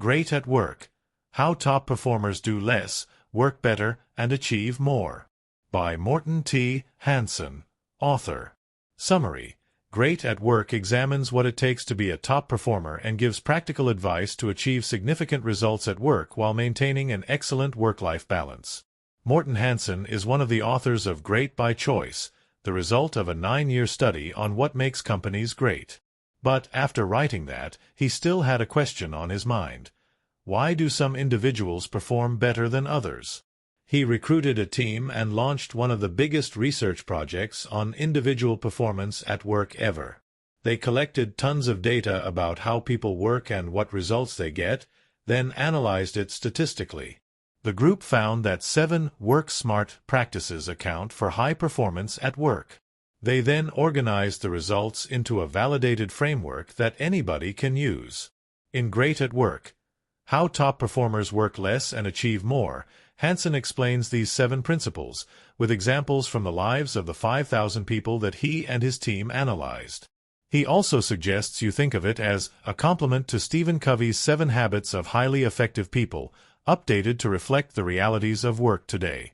Great at Work: How Top Performers Do Less, Work Better, and Achieve More. By Morten Hansen, author. Summary: Great at Work examines what it takes to be a top performer and gives practical advice to achieve significant results at work while maintaining an excellent work-life balance. Morten Hansen is one of the authors of Great by Choice, the result of a 9-year study on what makes companies great. But after writing that, he still had a question on his mind. Why do some individuals perform better than others? He recruited a team and launched one of the biggest research projects on individual performance at work ever. They collected tons of data about how people work and what results they get, then analyzed it statistically. The group found that 7 work-smart practices account for high performance at work. They then organized the results into a validated framework that anybody can use. In Great at Work: How Top Performers Work Less and Achieve More, Hansen explains these 7 principles, with examples from the lives of the 5,000 people that he and his team analyzed. He also suggests you think of it as a complement to Stephen Covey's 7 Habits of Highly Effective People, updated to reflect the realities of work today.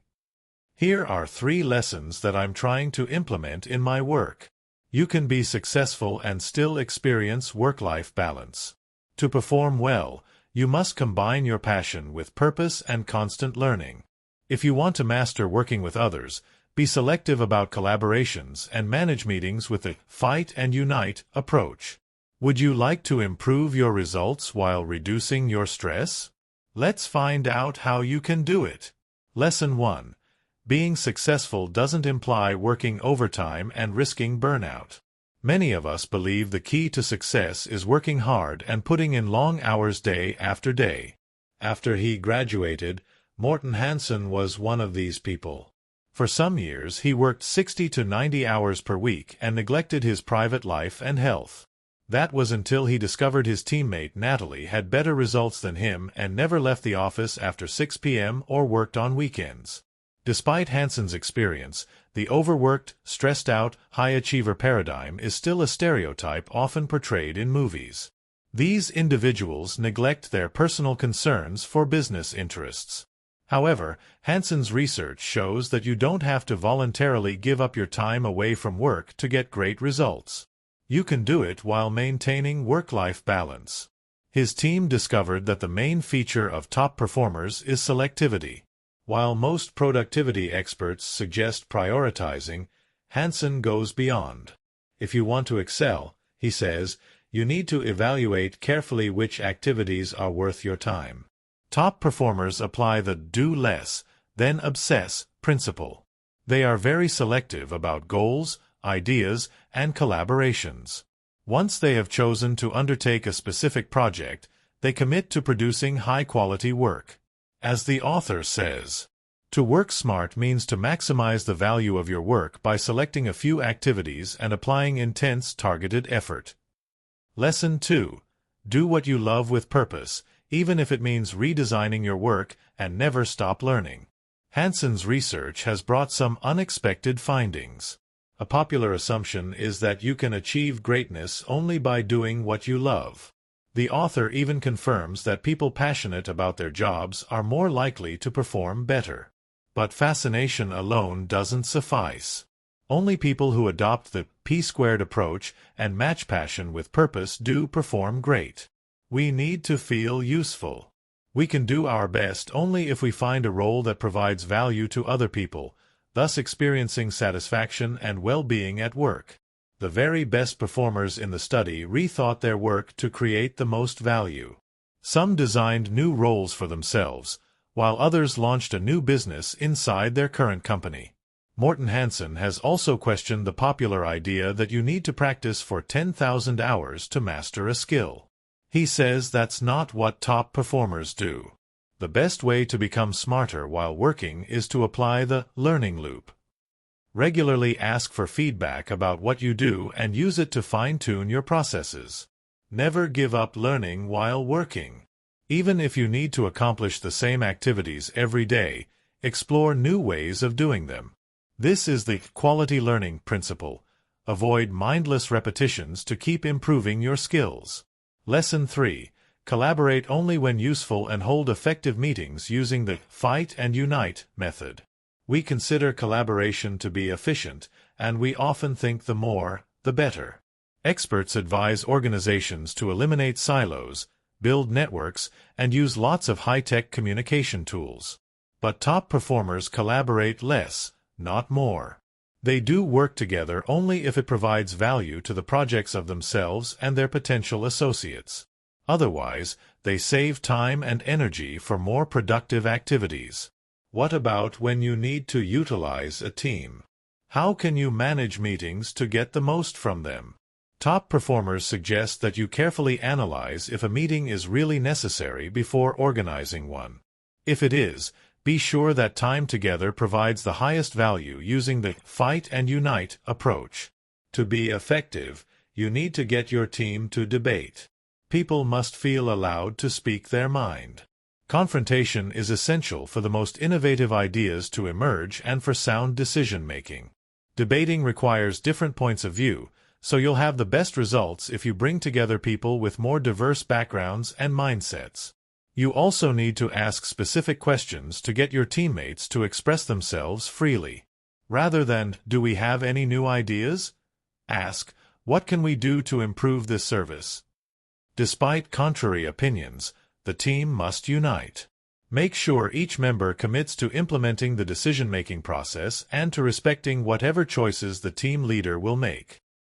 Here are 3 lessons that I'm trying to implement in my work. You can be successful and still experience work-life balance. To perform well, you must combine your passion with purpose and constant learning. If you want to master working with others, be selective about collaborations and manage meetings with a fight and unite approach. Would you like to improve your results while reducing your stress? Let's find out how you can do it. Lesson 1. Being successful doesn't imply working overtime and risking burnout. Many of us believe the key to success is working hard and putting in long hours day after day. After he graduated, Morten Hansen was one of these people. For some years he worked 60 to 90 hours per week and neglected his private life and health. That was until he discovered his teammate Natalie had better results than him and never left the office after 6 p.m. or worked on weekends. Despite Hansen's experience, the overworked, stressed-out, high-achiever paradigm is still a stereotype often portrayed in movies. These individuals neglect their personal concerns for business interests. However, Hansen's research shows that you don't have to voluntarily give up your time away from work to get great results. You can do it while maintaining work-life balance. His team discovered that the main feature of top performers is selectivity. While most productivity experts suggest prioritizing, Hansen goes beyond. If you want to excel, he says, you need to evaluate carefully which activities are worth your time. Top performers apply the do less, then obsess principle. They are very selective about goals, ideas, and collaborations. Once they have chosen to undertake a specific project, they commit to producing high-quality work. As the author says, to work smart means to maximize the value of your work by selecting a few activities and applying intense targeted effort. Lesson 2. Do what you love with purpose, even if it means redesigning your work, and never stop learning. Hansen's research has brought some unexpected findings. A popular assumption is that you can achieve greatness only by doing what you love. The author even confirms that people passionate about their jobs are more likely to perform better. But fascination alone doesn't suffice. Only people who adopt the P-squared approach and match passion with purpose do perform great. We need to feel useful. We can do our best only if we find a role that provides value to other people, thus experiencing satisfaction and well-being at work. The very best performers in the study rethought their work to create the most value. Some designed new roles for themselves, while others launched a new business inside their current company. Morten Hansen has also questioned the popular idea that you need to practice for 10,000 hours to master a skill. He says that's not what top performers do. The best way to become smarter while working is to apply the learning loop. Regularly ask for feedback about what you do and use it to fine-tune your processes. Never give up learning while working. Even if you need to accomplish the same activities every day, explore new ways of doing them. This is the quality learning principle. Avoid mindless repetitions to keep improving your skills. Lesson 3. collaborate only when useful and hold effective meetings using the fight and unite method. We consider collaboration to be efficient, and we often think the more, the better. Experts advise organizations to eliminate silos, build networks, and use lots of high-tech communication tools. But top performers collaborate less, not more. They do work together only if it provides value to the projects of themselves and their potential associates. Otherwise, they save time and energy for more productive activities. What about when you need to utilize a team? How can you manage meetings to get the most from them? Top performers suggest that you carefully analyze if a meeting is really necessary before organizing one. If it is, be sure that time together provides the highest value using the fight and unite approach. To be effective, you need to get your team to debate. People must feel allowed to speak their mind. Confrontation is essential for the most innovative ideas to emerge and for sound decision-making. Debating requires different points of view, so you'll have the best results if you bring together people with more diverse backgrounds and mindsets. You also need to ask specific questions to get your teammates to express themselves freely. Rather than, "Do we have any new ideas?" ask, "What can we do to improve this service?" Despite contrary opinions, the team must unite. Make sure each member commits to implementing the decision-making process and to respecting whatever choices the team leader will make.